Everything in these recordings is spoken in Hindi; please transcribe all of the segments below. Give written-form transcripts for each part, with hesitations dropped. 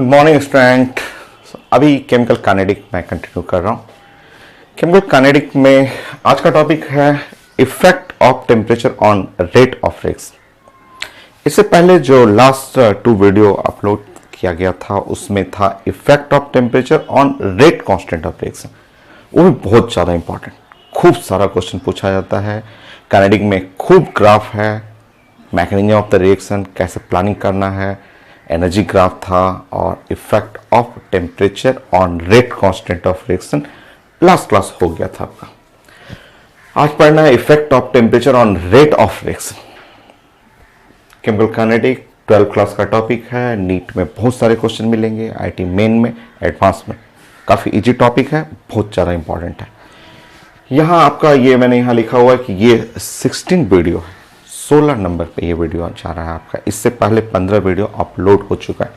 Good morning student. अभी केमिकल काइनेटिक मैं कंटिन्यू कर रहा हूँ। केमिकल काइनेटिक में आज का टॉपिक है effect of temperature on rate of reaction. इससे पहले जो लास्ट 2 वीडियो अपलोड किया गया था उसमें था effect of temperature on rate constant of reaction. वो भी बहुत ज़्यादा इंपॉर्टेंट, खूब सारा क्वेश्चन पूछा जाता है। काइनेटिक में खूब ग्राफ है, मैकेनिज्म ऑफ द रिएक्शन, कैसे प्लानिंग करना है, एनर्जी ग्राफ था और effect of temperature on rate constant of reaction last class हो गया था आपका। आज पढ़ना है effect of temperature on rate of reaction. Chemical kinetic 12 class का टॉपिक है। नीट में बहुत सारे क्वेश्चन मिलेंगे, आईटी मेन में, एडवांस में। काफ़ी इजी टॉपिक है, बहुत ज़्यादा इंपॉर्टेंट है। यहाँ आपका ये मैंने यहाँ लिखा हुआ है कि ये 16 वीडियो है, 16 नंबर पे ये वीडियो जा रहा है आपका। इससे पहले 15 वीडियो अपलोड हो चुका है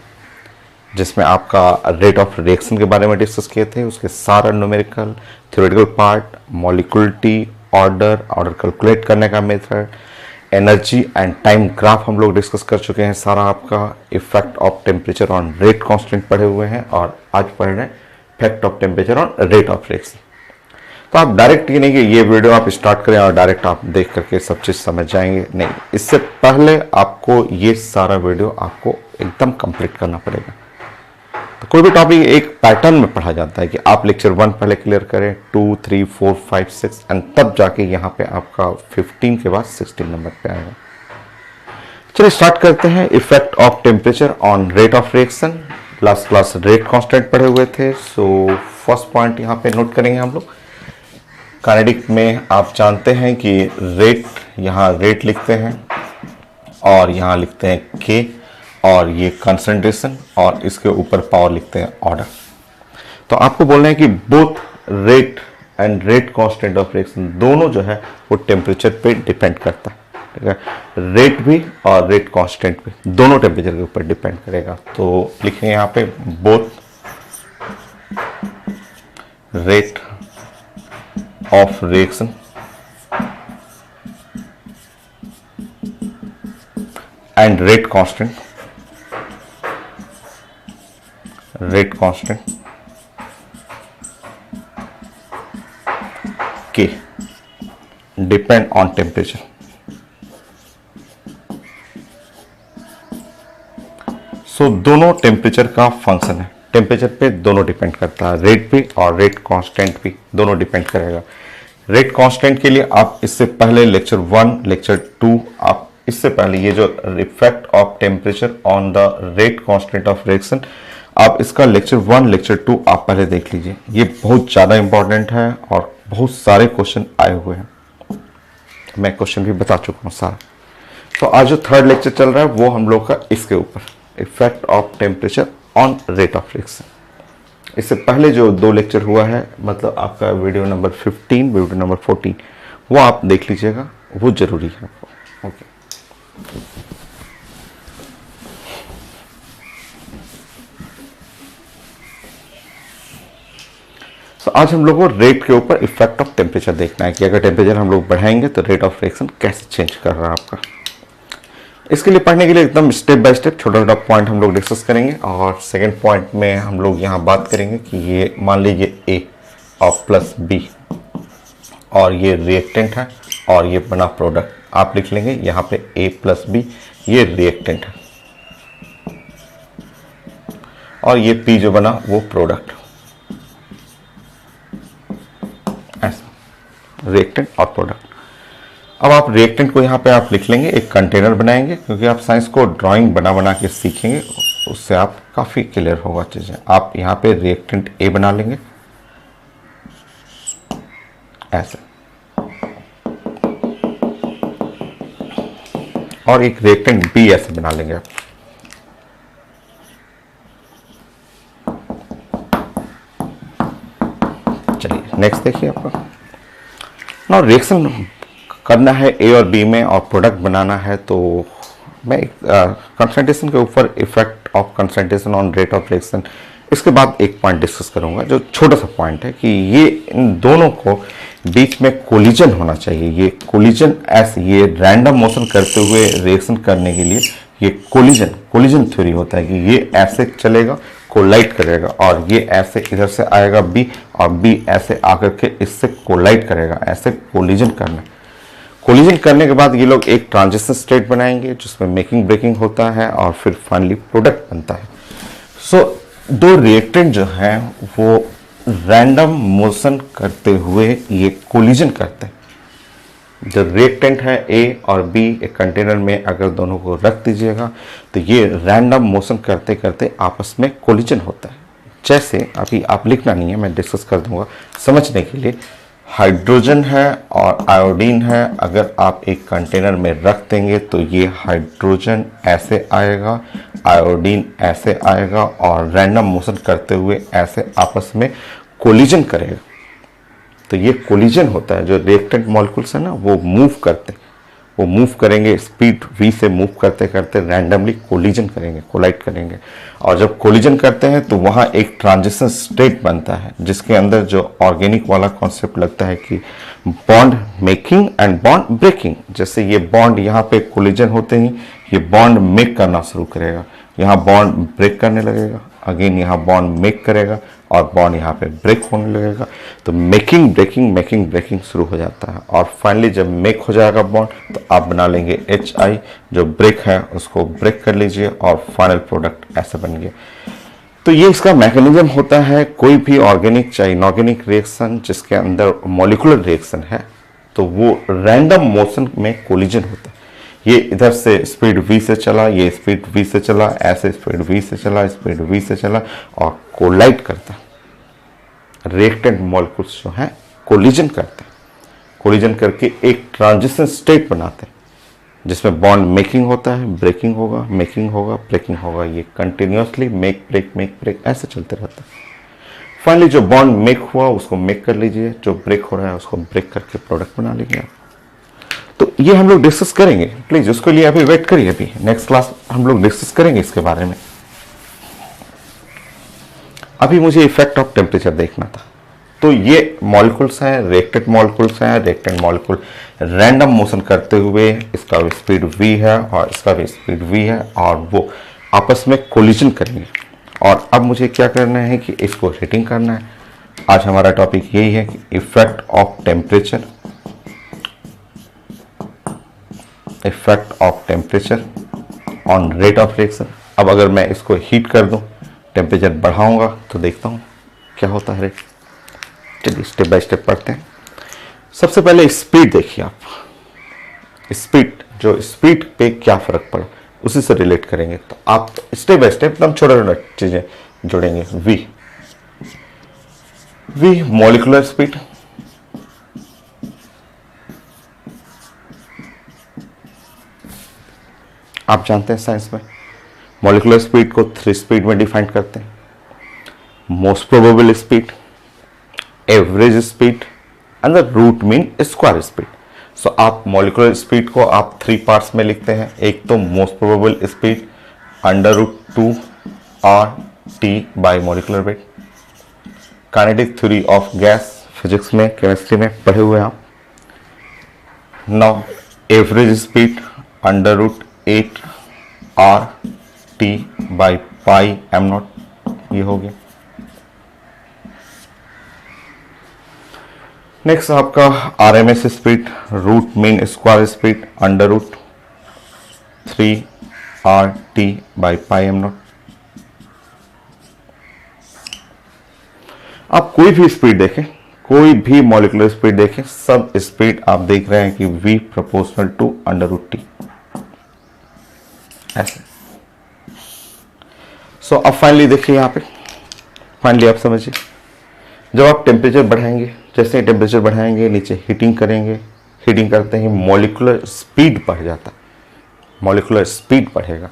जिसमें आपका रेट ऑफ रिएक्शन के बारे में डिस्कस किए थे, उसके सारा numerical, theoretical part, molecularity, order calculate करने का method, energy and time graph हम लोग डिस्कस कर चुके हैं। सारा आपका effect of temperature on rate constant पढ़े हुए हैं और आज पढ़ रहे हैं effect of temperature on rate of reaction. तो आप डायरेक्ट ये नहीं कि ये वीडियो आप स्टार्ट करें और डायरेक्ट आप देख करके सब चीज़ समझ जाएंगे, नहीं। इससे पहले आपको ये सारा वीडियो आपको एकदम कंप्लीट करना पड़ेगा। तो कोई भी टॉपिक एक पैटर्न में पढ़ा जाता है कि आप लेक्चर 1 पहले क्लियर करें, 2, 3, 4, 5, 6 एंड तब जाके यहाँ पे आपका 15 के बाद 16 नंबर पे आएगा। चलिए स्टार्ट करते हैं। Effect of temperature on rate of reaction. Last class rate constant पढ़े हुए थे, सो फर्स्ट पॉइंट यहाँ पे नोट करेंगे हम लोग। काइनेटिक में आप जानते हैं कि रेट, यहाँ रेट लिखते हैं और यहाँ लिखते हैं के, और ये कंसंट्रेशन और इसके ऊपर पावर लिखते हैं ऑर्डर। तो आपको बोलना है कि both rate and rate constant of reaction दोनों जो है वो टेम्परेचर पे डिपेंड करता है, ठीक है। रेट भी और रेट कांस्टेंट भी दोनों टेम्परेचर के ऊपर डिपेंड करेगा। तो लिखेंगे यहाँ पे both rate of reaction and rate constant K depend on temperature। सो दोनों टेम्परेचर का फंक्शन है, टेम्परेचर पे दोनों डिपेंड करता है, रेट भी और रेट कांस्टेंट भी दोनों डिपेंड करेगा। रेट कांस्टेंट के लिए आप इससे पहले लेक्चर 1, लेक्चर 2, आप इससे पहले ये जो effect of temperature on the rate constant of reaction, आप इसका लेक्चर 1, लेक्चर 2 आप पहले देख लीजिए। ये बहुत ज़्यादा इंपॉर्टेंट है और बहुत सारे क्वेश्चन आए हुए हैं, मैं क्वेश्चन भी बता चुका हूँ सारा। तो आज जो 3rd लेक्चर चल रहा है वो हम लोग का इसके ऊपर, effect of temperature on rate of reaction. इससे पहले जो 2 लेक्चर हुआ है, मतलब आपका वीडियो नंबर 15, वीडियो नंबर 14, वो आप देख लीजिएगा, वो जरूरी है आपको। ओके, तो आज हम लोग को रेट के ऊपर इफेक्ट ऑफ टेम्परेचर देखना है कि अगर टेम्परेचर हम लोग बढ़ाएंगे तो रेट ऑफ रिएक्शन कैसे चेंज कर रहा है आपका। इसके लिए पढ़ने के लिए एकदम स्टेप बाय स्टेप छोटा छोटा पॉइंट हम लोग डिस्कस करेंगे। और सेकंड पॉइंट में हम लोग यहाँ बात करेंगे कि ये मान लीजिए ए और प्लस बी और ये रिएक्टेंट है और ये बना प्रोडक्ट, आप लिख लेंगे यहाँ पे ए प्लस बी, ये रिएक्टेंट है और ये पी जो बना वो प्रोडक्ट, ऐसा रिएक्टेंट और प्रोडक्ट। अब आप रिएक्टेंट को यहाँ पे आप लिख लेंगे, एक कंटेनर बनाएंगे, क्योंकि आप साइंस को ड्राइंग बना बना के सीखेंगे, उससे आप काफ़ी क्लियर होगा चीज़ें। आप यहाँ पे रिएक्टेंट ए बना लेंगे ऐसे, और एक रिएक्टेंट बी ऐसे बना लेंगे आप। चलिए नेक्स्ट देखिए आपका। नाउ रिएक्शन करना है ए और बी में और प्रोडक्ट बनाना है, तो मैं कंसंट्रेशन के ऊपर effect of concentration on rate of reaction, इसके बाद एक पॉइंट डिस्कस करूंगा जो छोटा सा पॉइंट है कि ये इन दोनों को बीच में कोलिजन होना चाहिए। ये कोलिजन ऐसे, ये रैंडम मोशन करते हुए रिएक्शन करने के लिए ये कोलिजन थ्योरी होता है कि ये ऐसे चलेगा कोलाइड करेगा, और ये ऐसे इधर से आएगा बी, और बी ऐसे आकर के इससे कोलाइड करेगा, ऐसे कोलिजन करना। कोलिजन करने के बाद ये लोग एक ट्रांजिशन स्टेट बनाएंगे जिसमें मेकिंग ब्रेकिंग होता है और फिर फाइनली प्रोडक्ट बनता है। सो दो रिएक्टेंट जो हैं वो रैंडम मोशन करते हुए ये कोलिजन करते हैं। जो रिएक्टेंट है ए और बी एक कंटेनर में अगर दोनों को रख दीजिएगा तो ये रैंडम मोशन करते करते आपस में कोलिजन होता है। जैसे अभी आप लिखना नहीं है, मैं डिस्कस कर दूंगा समझने के लिए। हाइड्रोजन है और आयोडीन है, अगर आप एक कंटेनर में रख देंगे तो ये हाइड्रोजन ऐसे आएगा, आयोडीन ऐसे आएगा, और रैंडम मोशन करते हुए ऐसे आपस में कोलिजन करेगा। तो ये कोलिजन होता है। जो रिएक्टेंट मॉलिक्यूल्स है ना वो मूव करते हैं, वो मूव करेंगे स्पीड v से मूव करते करते रैंडमली कोलिजन करेंगे, कोलाइड करेंगे। और जब कोलिजन करते हैं तो वहाँ एक ट्रांजिशन स्टेट बनता है जिसके अंदर जो ऑर्गेनिक वाला कॉन्सेप्ट लगता है कि bond making and bond breaking. जैसे ये बॉन्ड यहाँ पे कोलिजन होते ही ये बॉन्ड मेक करना शुरू करेगा, यहाँ बॉन्ड ब्रेक करने लगेगा, अगेन यहाँ बॉन्ड मेक करेगा और बॉन्ड यहाँ पे ब्रेक होने लगेगा। तो मेकिंग ब्रेकिंग शुरू हो जाता है, और फाइनली जब मेक हो जाएगा बॉन्ड तो आप बना लेंगे HI। जो ब्रेक है उसको ब्रेक कर लीजिए और फाइनल प्रोडक्ट ऐसा बन गया। तो ये इसका मैकेनिज्म होता है। कोई भी ऑर्गेनिक चाहे इनऑर्गेनिक रिएक्शन जिसके अंदर मॉलिक्यूलर रिएक्शन है तो वो रैंडम मोशन में कोलिजन होता है। ये इधर से स्पीड v से चला, ये स्पीड v से चला, ऐसे स्पीड v से चला, स्पीड v से चला और कोलाइड करता है। रिएक्टेंट मॉलिक्यूल्स जो हैं कोलिजन करते हैं, कोलिजन करके एक ट्रांजिशन स्टेट बनाते हैं जिसमें बॉन्ड मेकिंग होता है, ब्रेकिंग होगा, मेकिंग होगा, ब्रेकिंग होगा। ये कंटिन्यूसली मेक ब्रेक ऐसे चलते रहता है। फाइनली जो बॉन्ड मेक हुआ उसको मेक कर लीजिए, जो ब्रेक हो रहा है उसको ब्रेक करके प्रोडक्ट बना लीजिए आप। तो ये हम लोग डिस्कस करेंगे, प्लीज उसके लिए अभी वेट करिए, अभी नेक्स्ट क्लास हम लोग डिस्कस करेंगे इसके बारे में। अभी मुझे इफेक्ट ऑफ टेम्परेचर देखना था। तो ये मॉलिक्यूल्स हैं, रिएक्टेंट मॉलिक्यूल्स हैं। रिएक्टेंट मॉलिक्यूल रैंडम मोशन करते हुए, इसका भी स्पीड v है और इसका भी स्पीड v है, और वो आपस में कोलिजन करेंगे। और अब मुझे क्या करना है कि इसको रेटिंग करना है। आज हमारा टॉपिक यही है कि effect of temperature, effect of temperature on rate of reaction. अब अगर मैं इसको हीट कर दूं, टेम्परेचर बढ़ाऊंगा तो देखता हूं क्या होता है रेट। चलिए स्टेप बाय स्टेप पढ़ते हैं। सबसे पहले स्पीड देखिए आप, स्पीड, जो स्पीड पे क्या फर्क पड़ा उसी से रिलेट करेंगे। तो आप स्टेप बाय स्टेप एकदम छोटा छोटा चीजें जोड़ेंगे। वी मॉलिक्यूलर स्पीड, आप जानते हैं साइंस में मॉलिक्यूलर स्पीड को 3 स्पीड में डिफाइन करते हैं। Most probable speed, average speed and the root mean square speed. So आप मॉलिक्यूलर स्पीड को आप 3 पार्ट्स में लिखते हैं। एक तो most probable speed √2 RT by molecular weight. Kinetic theory of gas physics में, केमिस्ट्री में पढ़े हुए हैं आप। Now average speed √8 RT by pi m0, ये हो गया। नेक्स्ट आपका RMS speed, root mean square speed √3 RT by pi m0। आप कोई भी स्पीड देखें, कोई भी मॉलिक्यूलर स्पीड देखें, सब स्पीड आप देख रहे हैं कि v प्रोपोर्शनल टू √T ऐसे। सो अब फाइनली देखिए यहाँ पे, फाइनली आप समझिए, जब आप टेम्परेचर बढ़ाएंगे, जैसे टेम्परेचर बढ़ाएंगे नीचे हीटिंग करेंगे, हीटिंग करते ही मॉलिक्यूलर स्पीड बढ़ जाता है, मॉलिक्यूलर स्पीड बढ़ेगा।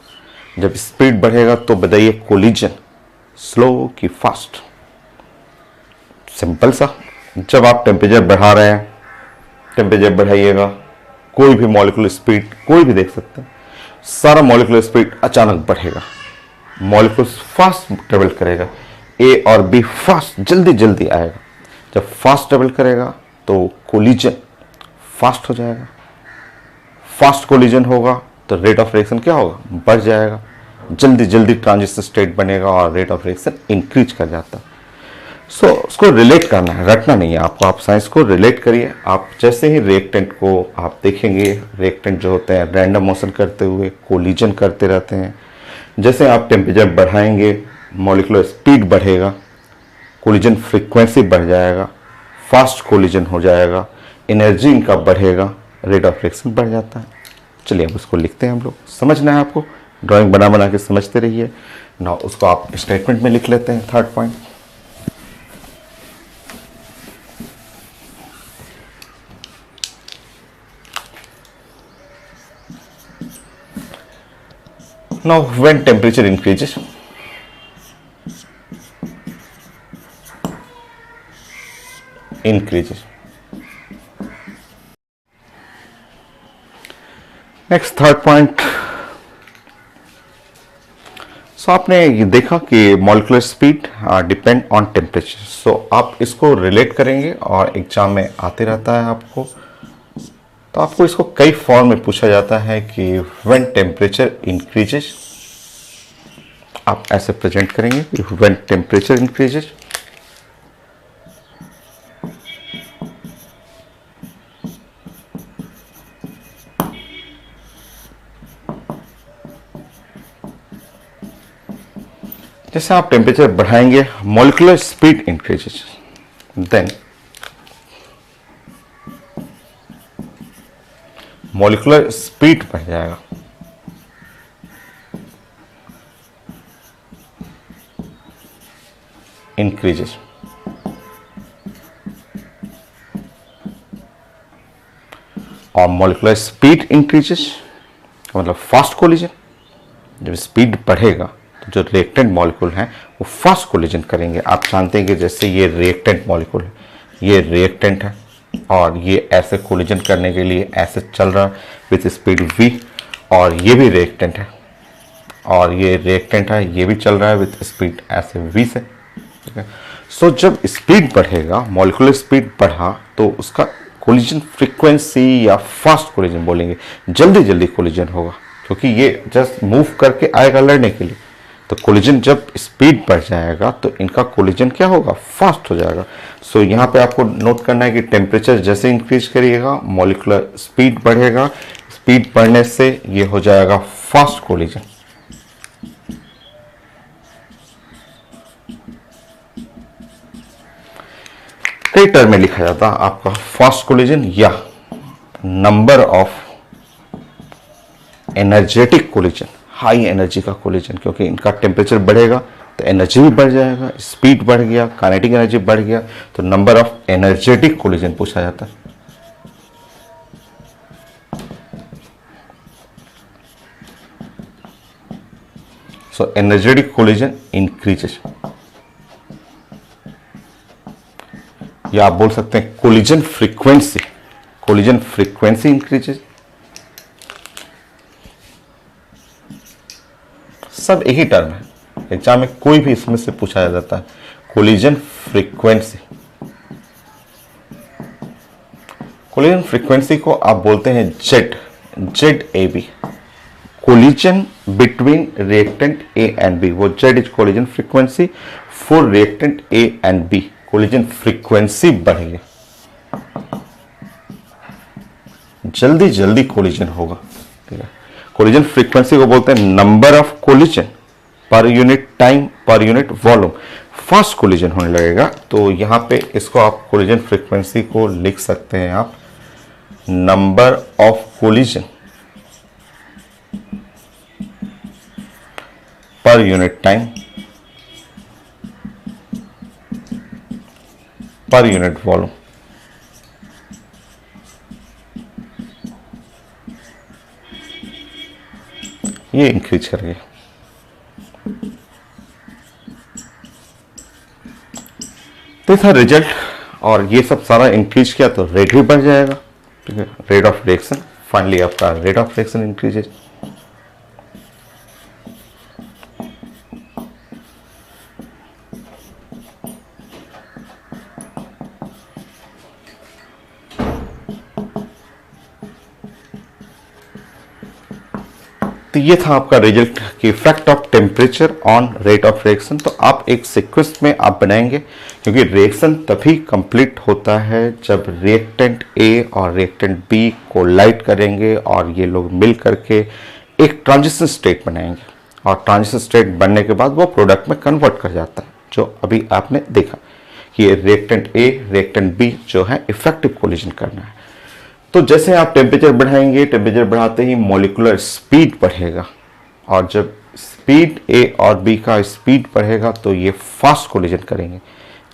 जब स्पीड बढ़ेगा तो बताइए कोलिजन स्लो कि फास्ट। सिंपल सा, जब आप टेम्परेचर बढ़ा रहे हैं, टेम्परेचर बढ़ाइएगा, कोई भी मॉलिक्यूलर स्पीड कोई भी देख सकते हैं, सारा मॉलिक्यूलर स्पीड अचानक बढ़ेगा, मॉलिक्यूल फास्ट ट्रेवल करेगा, ए और बी फास्ट जल्दी जल्दी आएगा। जब फास्ट ट्रेवल करेगा तो कोलिजन फास्ट हो जाएगा, फास्ट कोलिजन होगा तो रेट ऑफ रिएक्शन क्या होगा, बढ़ जाएगा। जल्दी जल्दी ट्रांजिशन स्टेट बनेगा और रेट ऑफ रिएक्शन इंक्रीज कर जाता है। सो उसको रिलेट करना है, रटना नहीं है आपको, आप साइंस को रिलेट करिए। आप जैसे ही रिएक्टेंट को आप देखेंगे, रिएक्टेंट जो होते हैं रैंडम मोशन करते हुए कोलिजन करते रहते हैं। जैसे आप टेम्परेचर बढ़ाएंगे मॉलिक्यूलर स्पीड बढ़ेगा, कोलिजन फ्रीक्वेंसी बढ़ जाएगा, फास्ट कोलिजन हो जाएगा, एनर्जी इनका बढ़ेगा, रेट ऑफ रिएक्शन बढ़ जाता है। चलिए अब उसको लिखते हैं हम लोग, समझना है आपको, ड्राइंग बना बना के समझते रहिए ना। उसको आप स्टेटमेंट में लिख लेते हैं। Third point, now when temperature increases, next third point. So आपने ये देखा कि molecular speed depend on temperature. So आप इसको रिलेट करेंगे और एग्जाम में आते रहता है आपको। तो आपको इसको कई फॉर्म में पूछा जाता है कि व्हेन टेम्परेचर इंक्रीजेस, आप ऐसे प्रेजेंट करेंगे कि व्हेन टेम्परेचर इंक्रीजेस, जैसे आप टेम्परेचर बढ़ाएंगे molecular speed increases, then molecular speed बढ़ जाएगा, इंक्रीजेस, और मॉलिक्यूलर स्पीड इंक्रीजेस मतलब फास्ट कोलिजन। जब स्पीड बढ़ेगा तो जो रिएक्टेंट मॉलिक्यूल हैं वो फास्ट कोलिजन करेंगे। आप जानते हैं कि जैसे ये रिएक्टेंट मॉलिक्यूल है, ये रिएक्टेंट है और ये ऐसे कोलिजन करने के लिए ऐसे चल रहा है विथ स्पीड v, और ये भी रिएक्टेंट है और ये रिएक्टेंट है, ये भी चल रहा है विथ स्पीड ऐसे v से। ठीक है, सो जब स्पीड बढ़ेगा, मॉलिक्यूलर स्पीड बढ़ा, तो उसका कोलिजन फ्रीक्वेंसी या फास्ट कोलिजन बोलेंगे, जल्दी जल्दी कोलिजन होगा क्योंकि ये जस्ट मूव करके आएगा लड़ने के लिए। तो कोलिजन जब स्पीड बढ़ जाएगा तो इनका कोलिजन क्या होगा, फास्ट हो जाएगा। सो यहाँ पे आपको नोट करना है कि टेम्परेचर जैसे इंक्रीज करिएगा मॉलिक्यूलर स्पीड बढ़ेगा, स्पीड बढ़ने से ये हो जाएगा फास्ट कोलिजन। कई टर्म में लिखा जाता है आपका फास्ट कोलिजन या number of energetic collision, high energy का कोलिजन, क्योंकि इनका टेम्परेचर बढ़ेगा तो एनर्जी भी बढ़ जाएगा, स्पीड बढ़ गया, काइनेटिक एनर्जी बढ़ गया, तो नंबर ऑफ एनर्जेटिक कोलिजन पूछा जाता है। सो एनर्जेटिक कोलिजन इंक्रीजेस, या आप बोल सकते हैं collision frequency, collision frequency increases. सब एक ही टर्म है, एग्जाम में कोई भी इसमें से पूछा जाता है। कोलिजन फ्रीक्वेंसी, कोलिजन फ्रीक्वेंसी को आप बोलते हैं ZAB, collision between reactant A and B। वो Z is collision frequency for reactant A and B। Collision frequency बढ़ेगी, जल्दी जल्दी कोलिजन होगा। ठीक है, कोलिजन फ्रीक्वेंसी को बोलते हैं number of collision per unit time per unit volume. Fast collision होने लगेगा तो यहां पे इसको आप कोलिजन फ्रीक्वेंसी को लिख सकते हैं आप number of collision per unit time per unit volume. ये इंक्रीज करेंगे। तो था रिजल्ट, और ये सब सारा इंक्रीज किया तो रेट भी बढ़ जाएगा। ठीक है, रेट ऑफ रिएक्शन, फाइनली आपका रेट ऑफ रिएक्शन इंक्रीजेज। तो ये था आपका रिजल्ट कि effect of temperature on rate of reaction. तो आप एक सीक्वेंस में आप बनाएंगे, क्योंकि रिएक्शन तभी कंप्लीट होता है जब रिएक्टेंट ए और रिएक्टेंट बी कोलाइड करेंगे और ये लोग मिल करके एक ट्रांजिशन स्टेट बनाएंगे, और ट्रांजिशन स्टेट बनने के बाद वो प्रोडक्ट में कन्वर्ट कर जाता है, जो अभी आपने देखा कि रिएक्टेंट ए रिएक्टेंट बी जो है इफेक्टिव कोलिजन करना है। तो जैसे आप टेम्परेचर बढ़ाएंगे, टेम्परेचर बढ़ाते ही मॉलिक्यूलर स्पीड बढ़ेगा, और जब स्पीड ए और बी का स्पीड बढ़ेगा तो ये फास्ट कोलिजन करेंगे,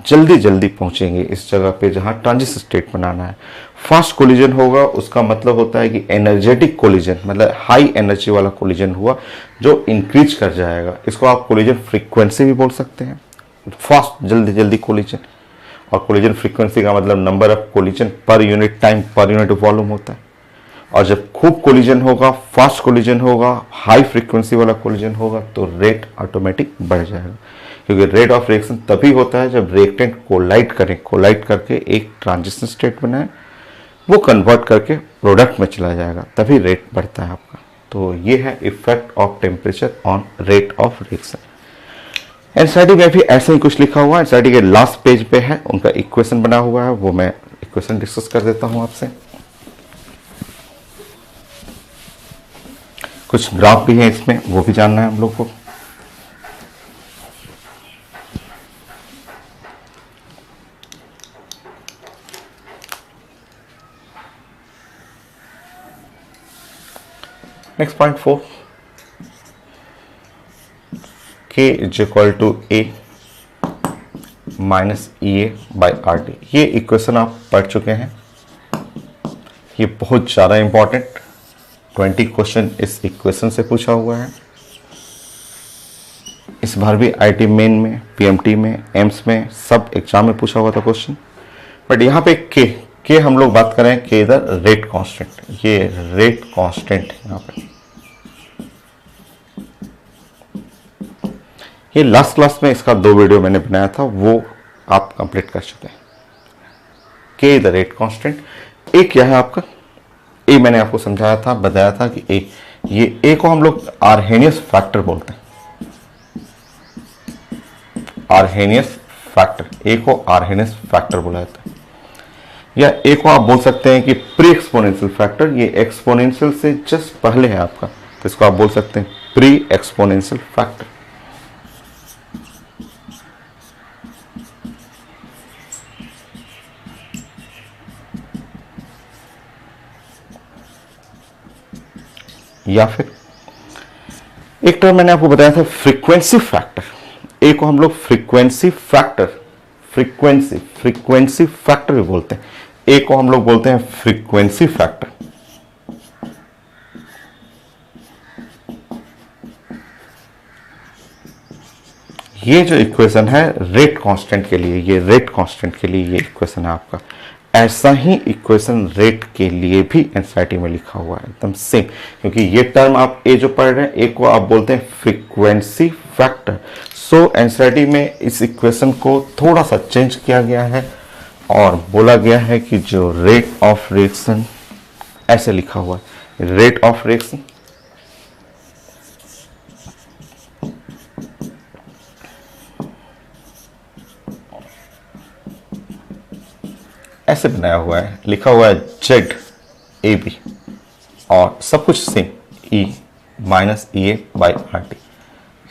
जल्दी जल्दी पहुंचेंगे इस जगह पे जहां ट्रांजिशन स्टेट बनाना है। फास्ट कोलिजन होगा, उसका मतलब होता है कि एनर्जेटिक कोलिजन, मतलब हाई एनर्जी वाला कोलिजन हुआ जो इंक्रीज कर जाएगा। इसको आप कोलिजन फ्रीक्वेंसी भी बोल सकते हैं, फास्ट जल्दी जल्दी कोलिजन। और कोलिजन फ्रीक्वेंसी का मतलब number of collision per unit time per unit volume होता है। और जब खूब कोलिजन होगा, फास्ट कोलिजन होगा, हाई फ्रीक्वेंसी वाला कोलिजन होगा, तो रेट ऑटोमेटिक बढ़ जाएगा, क्योंकि रेट ऑफ रिएक्शन तभी होता है जब रिएक्टेंट कोलाइड करें, कोलाइड करके एक ट्रांजिशन स्टेट बनाए, वो कन्वर्ट करके प्रोडक्ट में चला जाएगा, तभी रेट बढ़ता है आपका। तो ये है effect of temperature on rate of reaction. NCERT में भी ऐसा ही कुछ लिखा हुआ है, एनसीईआरटी के लास्ट पेज पे है, उनका इक्वेशन बना हुआ है, वो मैं इक्वेशन डिस्कस कर देता हूं आपसे। कुछ ग्राफ भी है इसमें, वो भी जानना है हम लोग को। Next point 4, K is equal to A minus EA by RT। ये इक्वेशन आप पढ़ चुके हैं, ये बहुत ज़्यादा इंपॉर्टेंट, 20 क्वेश्चन इस इक्वेशन से पूछा हुआ है। इस बार भी आईटी मेन में, पीएमटी में, एम्स में, सब एग्जाम में पूछा हुआ था क्वेश्चन। बट यहाँ पे के हम लोग बात करें, के इधर रेट कांस्टेंट, ये रेट कांस्टेंट यहाँ पे, ये लास्ट क्लास में इसका 2 वीडियो मैंने बनाया था, वो आप कंप्लीट कर चुके हैं। के द रेट कांस्टेंट, ए क्या है आपका, ए मैंने आपको समझाया था, बताया था कि ए, ये ए को हम लोग आर्हेनियस फैक्टर बोलते हैं, आर्हेनियस फैक्टर, ए को आर्हेनियस फैक्टर बोला जाता है, या ए को आप बोल सकते हैं कि प्री एक्सपोनेंशियल फैक्टर, ये एक्सपोनेंशियल से जस्ट पहले है आपका, तो इसको आप बोल सकते हैं प्री एक्सपोनेंशियल फैक्टर। या फिर एक टर्म मैंने आपको बताया था फ्रीक्वेंसी फैक्टर, ए को हम लोग फ्रीक्वेंसी फैक्टर, फ्रीक्वेंसी फैक्टर भी बोलते हैं, ए को हम लोग बोलते हैं फ्रीक्वेंसी फैक्टर। ये जो इक्वेशन है रेट कांस्टेंट के लिए, ये रेट कांस्टेंट के लिए ये इक्वेशन है आपका। ऐसा ही इक्वेशन रेट के लिए भी एनसीईआरटी में लिखा हुआ है, एकदम सेम, क्योंकि ये टर्म आप ए जो पढ़ रहे हैं, ए को आप बोलते हैं फ्रीक्वेंसी फैक्टर। सो एनसीईआरटी में इस इक्वेशन को थोड़ा सा चेंज किया गया है और बोला गया है कि जो रेट ऑफ रिएक्शन, ऐसे लिखा हुआ है, रेट ऑफ रिएक्शन ऐसे बनाया हुआ है, लिखा हुआ है जेड ए बी, और सब कुछ same, E minus E A by R T,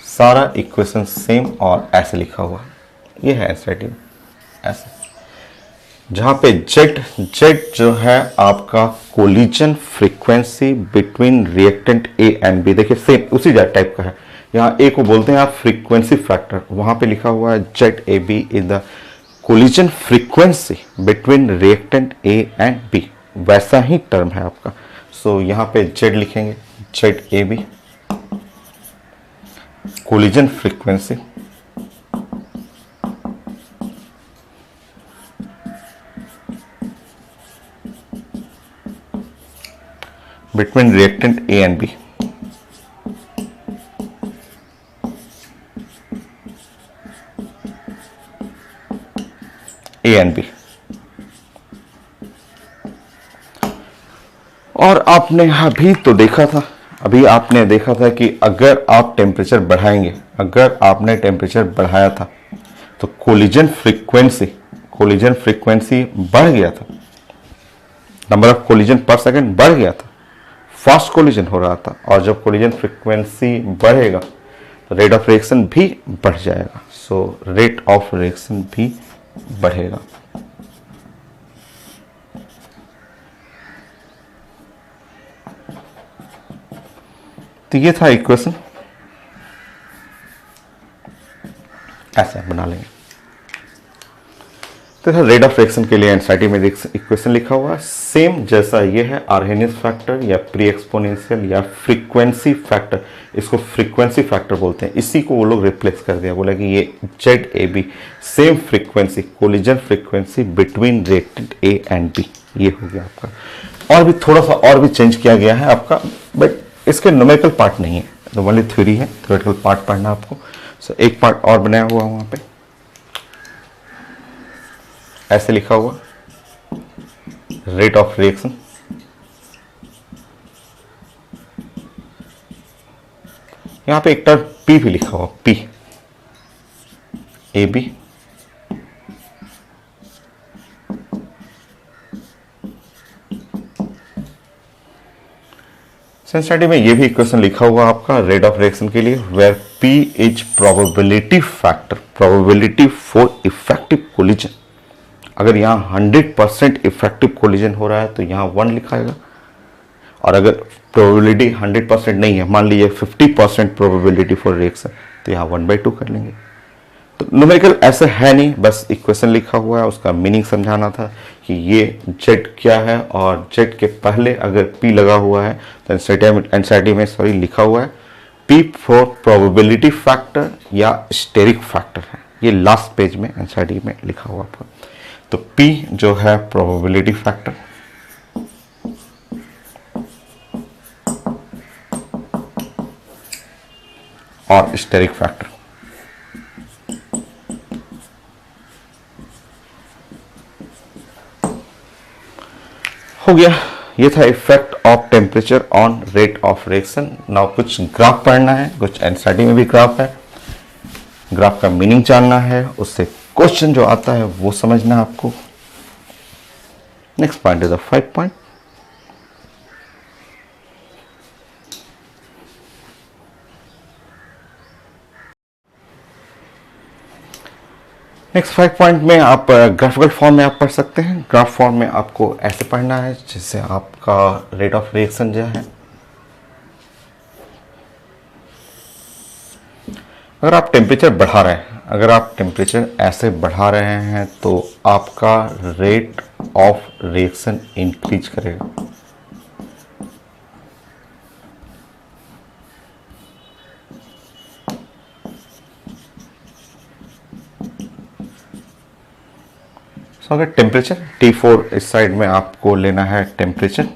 सारा इक्वेशन सेम और ऐसे लिखा हुआ, ये है एनसीईआरटी में ऐसे, जहाँ पे जेड जो है आपका collision frequency between reactant A and B, देखिए सेम उसी टाइप का है। यहाँ ए को बोलते हैं आप फ्रीक्वेंसी फैक्टर, वहाँ पे लिखा हुआ है Z A B in the collision frequency between reactant A and B, वैसा ही टर्म है आपका। सो यहाँ पे जेड लिखेंगे, Z A B collision frequency between reactant A and B, A and B. और आपने अभी तो देखा था अभी आपने देखा था कि अगर आप टेम्परेचर बढ़ाएंगे, अगर आपने टेम्परेचर बढ़ाया था तो कोलिजन फ्रीक्वेंसी बढ़ गया था, नंबर ऑफ कोलिजन पर सेकंड बढ़ गया था, फास्ट कोलिजन हो रहा था। और जब कोलिजन फ्रीक्वेंसी बढ़ेगा तो रेट ऑफ रिएक्शन भी बढ़ जाएगा। सो रेट ऑफ रिएक्शन भी बढ़ेगा। तो ये था इक्वेशन, ऐसे आप बना लेंगे। तो रेट ऑफ रिएक्शन के लिए एनसीईआरटी में इक्वेशन लिखा हुआ है सेम जैसा ये है, आर्हेनियस फैक्टर या प्री एक्सपोनेंशियल या फ्रीक्वेंसी फैक्टर, इसको फ्रीक्वेंसी फैक्टर बोलते हैं। इसी को वो लोग रिप्लेस कर दिया, बोला कि ये ZAB same frequency, collision frequency between reactant A and B, ये हो गया आपका। और भी थोड़ा सा और भी चेंज किया गया है आपका, बट इसके न्यूमेरिकल पार्ट नहीं है, तो ओनली थ्योरी है, थ्योरेटिकल पार्ट पढ़ना आपको। सो एक पार्ट और बनाया हुआ वहां पे, ऐसे लिखा हुआ रेट ऑफ रिएक्शन, यहां पे एक टर्म P भी लिखा हुआ, P AB एनसीईआरटी में ये भी इक्वेशन लिखा हुआ आपका रेट ऑफ रिएक्शन के लिए, where P is probability factor, probability for effective collision. अगर यहाँ 100% इफेक्टिव कोलिजन हो रहा है तो यहाँ 1 लिखाएगा, और अगर प्रोबेबिलिटी 100% नहीं है, मान लीजिए 50% प्रोबेबिलिटी फॉर रिएक्शन, तो यहाँ 1/2 कर लेंगे। तो न्यूमेरिकल ऐसे है नहीं, बस इक्वेशन लिखा हुआ है, उसका मीनिंग समझाना था कि ये Z क्या है, और Z के पहले अगर P लगा हुआ है तो एनसीईआरटी में लिखा हुआ है P फॉर प्रोबेबिलिटी फैक्टर या स्टेरिक फैक्टर है, ये लास्ट पेज में एनसीईआरटी में लिखा हुआ आपका। तो P जो है प्रोबेबिलिटी फैक्टर, और स्टेरिक फैक्टर। हो गया, ये था effect of temperature on rate of reaction. Now कुछ ग्राफ पढ़ना है, कुछ एनसीईआरटी में भी ग्राफ है, ग्राफ का मीनिंग जानना है, उससे क्वेश्चन जो आता है वो समझना है आपको। Next point is the 5 point. Next 5 point में आप ग्राफिकल फॉर्म में आप पढ़ सकते हैं। ग्राफ फॉर्म में आपको ऐसे पढ़ना है जिससे आपका रेट ऑफ रिएक्शन जो है, अगर आप टेम्परेचर बढ़ा रहे हैं, अगर आप टेम्परेचर ऐसे बढ़ा रहे हैं तो आपका रेट ऑफ रिएक्शन इंक्रीज करेगा। अगर टेम्परेचर T4 इस साइड में आपको लेना है टेम्परेचर।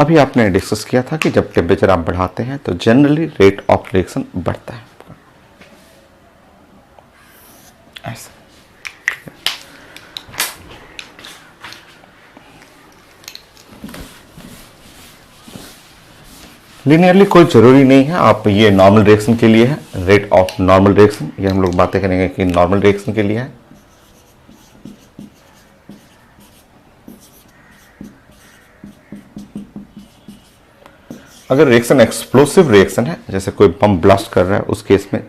अभी आपने डिस्कस किया था कि जब टेम्परेचर आप बढ़ाते हैं तो जनरली रेट ऑफ रिएक्शन बढ़ता है ऐसा। लिनियरली कोई जरूरी नहीं है, आप ये नॉर्मल रिएक्शन के लिए है, रेट ऑफ नॉर्मल रिएक्शन, ये हम लोग बातें करेंगे कि नॉर्मल रिएक्शन के लिए है। अगर रिएक्शन एक्सप्लोसिव रिएक्शन है, जैसे कोई बम ब्लास्ट कर रहा है, उस केस में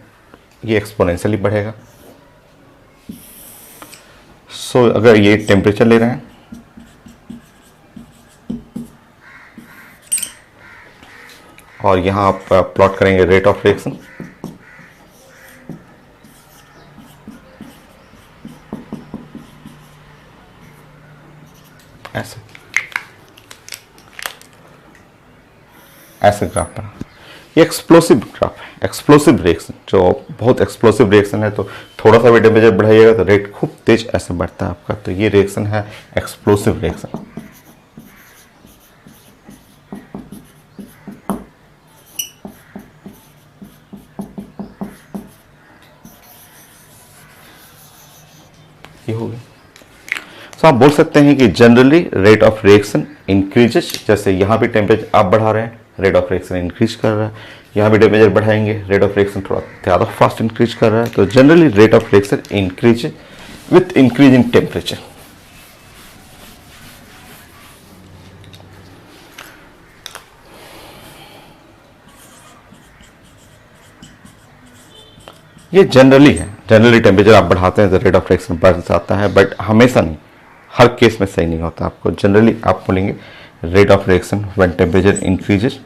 ये एक्सपोनेंशियली बढ़ेगा। अगर ये टेम्परेचर ले रहे हैं, और यहां आप प्लॉट करेंगे रेट ऑफ रिएक्शन, ऐसे ऐसे ग्राफ बना। ये एक्सप्लोसिव ग्राफ है, एक्सप्लोसिव रिएक्शन, जो बहुत एक्सप्लोसिव रिएक्शन है, तो थोड़ा सा भी टेम्परेचर बढ़ाइएगा तो रेट खूब तेज ऐसे बढ़ता है आपका। तो ये रिएक्शन है एक्सप्लोसिव रिएक्शन। ये हो गया। सो आप बोल सकते हैं कि generally rate of reaction increases, जैसे यहाँ भी टेम्परेचर आप बढ़ा रहे हैं, रेट ऑफ रिएक्शन इंक्रीज कर रहा है, यहाँ भी टेम्परेचर बढ़ाएंगे, रेट ऑफ रिएक्शन थोड़ा ज़्यादा फास्ट इंक्रीज कर रहा है। तो generally rate of reaction increase with increase in temperature. ये जनरली है, जनरली टेम्परेचर आप बढ़ाते हैं तो रेट ऑफ रिएक्शन बढ़ जाता है, बट हमेशा नहीं, हर केस में सही नहीं होता। आपको जनरली आप बोलेंगे rate of reaction when temperature increases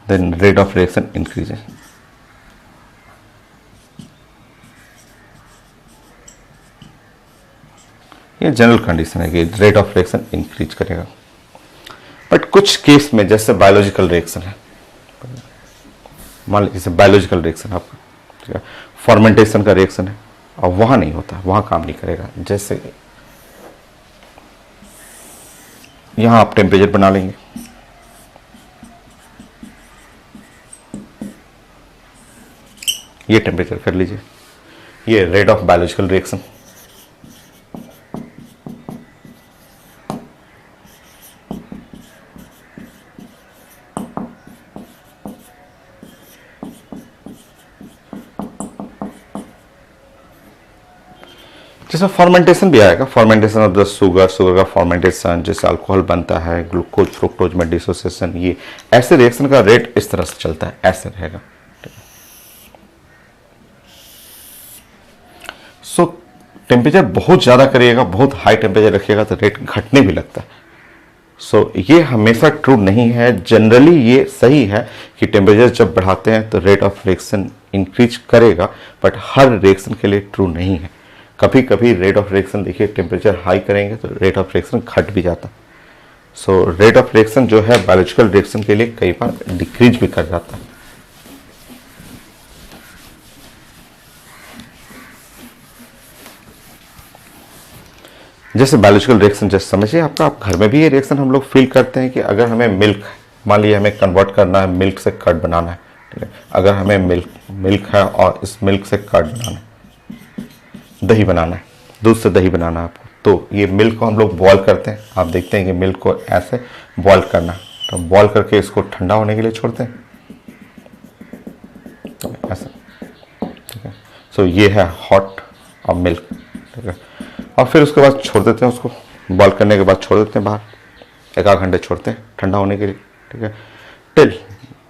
then rate of reaction increases. ये जनरल कंडीशन है कि रेट ऑफ रिएक्शन इंक्रीज करेगा। बट कुछ केस में जैसे बायोलॉजिकल रिएक्शन है, मान लीजिए जैसे बायोलॉजिकल रिएक्शन आपका, ठीक है, फॉर्मेंटेशन का रिएक्शन है और वहां नहीं होता, वहां काम नहीं करेगा। जैसे यहां आप टेम्परेचर बना लेंगे, ये टेम्परेचर कर लीजिए, ये रेट ऑफ बायोलॉजिकल रिएक्शन। जैसे फॉर्मेंटेशन भी आएगा, fermentation of the sugar, sugar का फॉर्मेंटेशन, जैसे अल्कोहल बनता है, ग्लूकोज फ्रुक्टोज में डिसोसिएशन, ये ऐसे रिएक्शन का रेट इस तरह से चलता है, ऐसे रहेगा। सो टेम्परेचर बहुत ज़्यादा करिएगा, बहुत हाई टेम्परेचर रखिएगा तो रेट घटने भी लगता है। सो ये हमेशा ट्रू नहीं है। जनरली ये सही है कि टेम्परेचर जब बढ़ाते हैं तो रेट ऑफ रिएक्शन इंक्रीज करेगा, बट हर रिएक्शन के लिए ट्रू नहीं है। कभी कभी रेट ऑफ रिएक्शन देखिए टेम्परेचर हाई करेंगे तो रेट ऑफ रिएक्शन घट भी जाता है। सो रेट ऑफ रिएक्शन जो है बायोलॉजिकल रिएक्शन के लिए कई बार डिक्रीज भी कर जाता है। जैसे बायोलॉजिकल रिएक्शन, जैसे समझिए आपका, आप घर में भी ये रिएक्शन हम लोग फील करते हैं कि अगर हमें मिल्क, मान लीजिए हमें कन्वर्ट करना है, मिल्क से कर्ड बनाना है, ठीक है, अगर हमें मिल्क है और इस मिल्क से कर्ड बनाना है, दही बनाना है, दूध से दही बनाना है आपको, तो ये मिल्क को हम लोग बॉयल करते हैं। आप देखते हैं कि मिल्क को ऐसे बॉयल करना है, तो बॉयल करके इसको ठंडा होने के लिए छोड़ते हैं, तो ऐसा, ठीक है। सो ये है हॉट और मिल्क, ठीक है, और फिर उसके बाद छोड़ देते हैं, उसको बॉयल करने के बाद छोड़ देते हैं बाहर, एक आध घंटे छोड़ते हैं ठंडा होने के लिए, ठीक है। टिल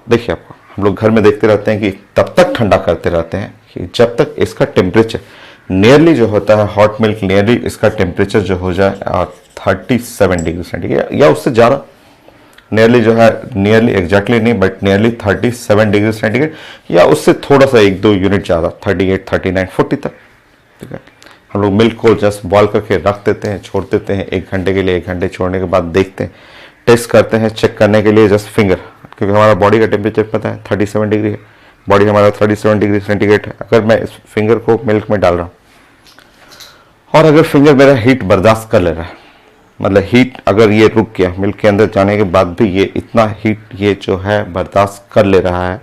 देखिए आपको, हम लोग घर में देखते रहते हैं कि तब तक ठंडा करते रहते हैं कि जब तक इसका टेम्परेचर नियरली जो होता है हॉट मिल्क, नियरली इसका टेम्परेचर जो हो जाए 37 डिग्री सेंटीग्रेड या उससे ज़्यादा, नियरली जो है, नियरली एग्जैक्टली नहीं बट नियरली 37 डिग्री सेंटीग्रेड या उससे थोड़ा सा 1-2 यूनिट ज़्यादा, 38, 39, 40 तक, ठीक है। हम लोग मिल्क को जस्ट बॉयल करके रख देते हैं, छोड़ देते हैं 1 घंटे के लिए। 1 घंटे छोड़ने के बाद देखते हैं, टेस्ट करते हैं, चेक करने के लिए जस्ट फिंगर, क्योंकि हमारा बॉडी का टेम्परेचर पता है 37 डिग्री है, बॉडी हमारा 37 डिग्री सेंटीग्रेड है। अगर मैं इस फिंगर को मिल्क में डाल रहा हूँ और अगर फिंगर मेरा हीट बर्दाश्त कर ले रहा है, मतलब हीट अगर ये रुक गया, मिल्क के अंदर जाने के बाद भी ये इतना हीट ये जो है बर्दाश्त कर ले रहा है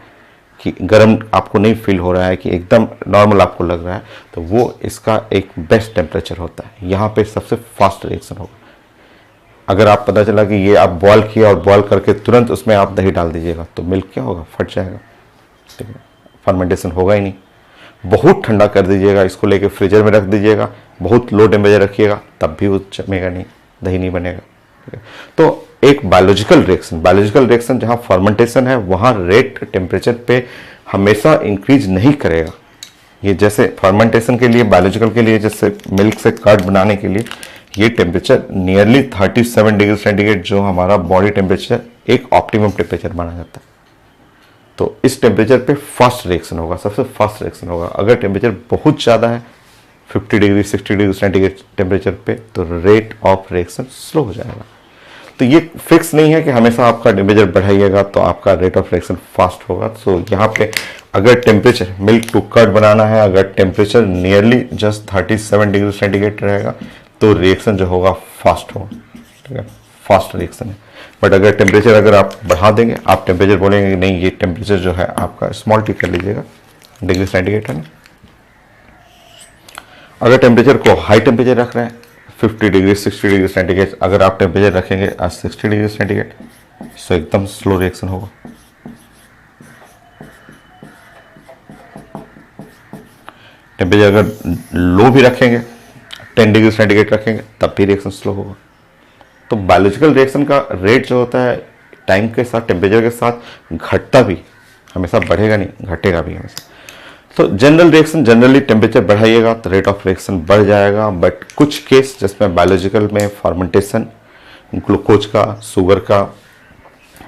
कि गर्म आपको नहीं फील हो रहा है, कि एकदम नॉर्मल आपको लग रहा है, तो वो इसका एक बेस्ट टेम्परेचर होता है। यहाँ पे सबसे फास्ट रिएक्शन होगा। अगर आप पता चला कि ये आप बॉयल किया और बॉयल करके तुरंत उसमें आप दही डाल दीजिएगा तो मिल्क क्या होगा, फट जाएगा, ठीक है, फर्मेंटेशन होगा ही नहीं। बहुत ठंडा कर दीजिएगा, इसको लेके फ्रीजर में रख दीजिएगा, बहुत लो टेम्परेचर रखिएगा, तब भी वो जमेगा नहीं, दही नहीं बनेगा, ठीक है। तो एक बायोलॉजिकल रिएक्शन जहाँ फर्मेंटेशन है वहाँ रेट टेम्परेचर पे हमेशा इंक्रीज नहीं करेगा। ये जैसे फर्मेंटेशन के लिए, बायोलॉजिकल के लिए, जैसे मिल्क से कर्ड बनाने के लिए ये टेम्परेचर नियरली 37 डिग्री सेंटीग्रेड जो हमारा बॉडी टेम्परेचर एक ऑप्टिमम टेम्परेचर माना जाता है। तो इस टेम्परेचर पे फास्ट रिएक्शन होगा, सबसे फास्ट रिएक्शन होगा। अगर टेम्परेचर बहुत ज़्यादा है 50 डिग्री 60 डिग्री सेंटीग्रेड टेम्परेचर पे, तो रेट ऑफ रिएक्शन स्लो हो जाएगा। तो ये फिक्स नहीं है कि हमेशा आपका टेम्परेचर बढ़ाइएगा तो आपका रेट ऑफ रिएक्शन फास्ट होगा। सो यहाँ पे अगर टेम्परेचर मिल्क टू कर्ड बनाना है, अगर temperature nearly just 37 degree centigrade रहेगा तो रिएक्शन जो होगा फास्ट होगा, ठीक है, फास्ट रिएक्शन है। बट अगर टेम्परेचर अगर आप बढ़ा देंगे, आप टेम्परेचर बोलेंगे कि नहीं ये टेम्परेचर जो है आपका स्मॉल टी कर लीजिएगा, डिग्री सेंटीग्रेड है ना, अगर टेम्परेचर को हाई टेम्परेचर रख रहे हैं 50 डिग्री 60 डिग्री सेंटीग्रेड, अगर आप टेम्परेचर रखेंगे 60 डिग्री सेंटीग्रेड तो एकदम स्लो रिएक्शन होगा। टेम्परेचर अगर लो भी रखेंगे 10 डिग्री सेंटीग्रेड रखेंगे तब भी रिएक्शन स्लो होगा। तो बायोलॉजिकल रिएक्शन का रेट जो होता है टाइम के साथ टेम्परेचर के साथ घटता भी, हमेशा बढ़ेगा नहीं, घटेगा भी हमेशा। तो जनरल रिएक्शन जनरली टेम्परेचर बढ़ाइएगा तो रेट ऑफ रिएक्शन बढ़ जाएगा, बट कुछ केस जिसमें बायोलॉजिकल में फर्मेंटेशन ग्लूकोज का, शुगर का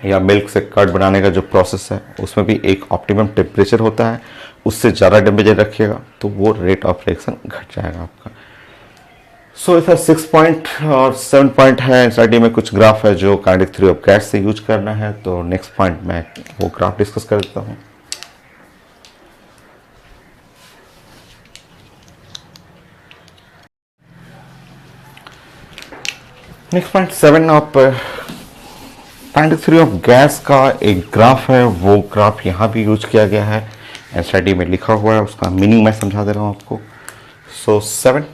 या मिल्क से कर्ड बनाने का जो प्रोसेस है उसमें भी एक ऑप्टिमम टेम्परेचर होता है, उससे ज़्यादा टेम्परेचर रखिएगा तो वो रेट ऑफ रिएक्शन घट जाएगा आपका। सो इधर 6 पॉइंट और 7 पॉइंट है। एनसीईआरटी में कुछ ग्राफ है जो काइनेटिक थ्योरी ऑफ गैस से यूज करना है, तो नेक्स्ट पॉइंट मैं वो ग्राफ डिस्कस कर देता हूँ। नेक्स्ट पॉइंट 7 आप काइनेटिक थ्योरी ऑफ गैस का एक ग्राफ है, वो ग्राफ यहाँ भी यूज किया गया है, एनसीईआरटी में लिखा हुआ है, उसका मीनिंग मैं समझा दे रहा हूँ आपको। सो 7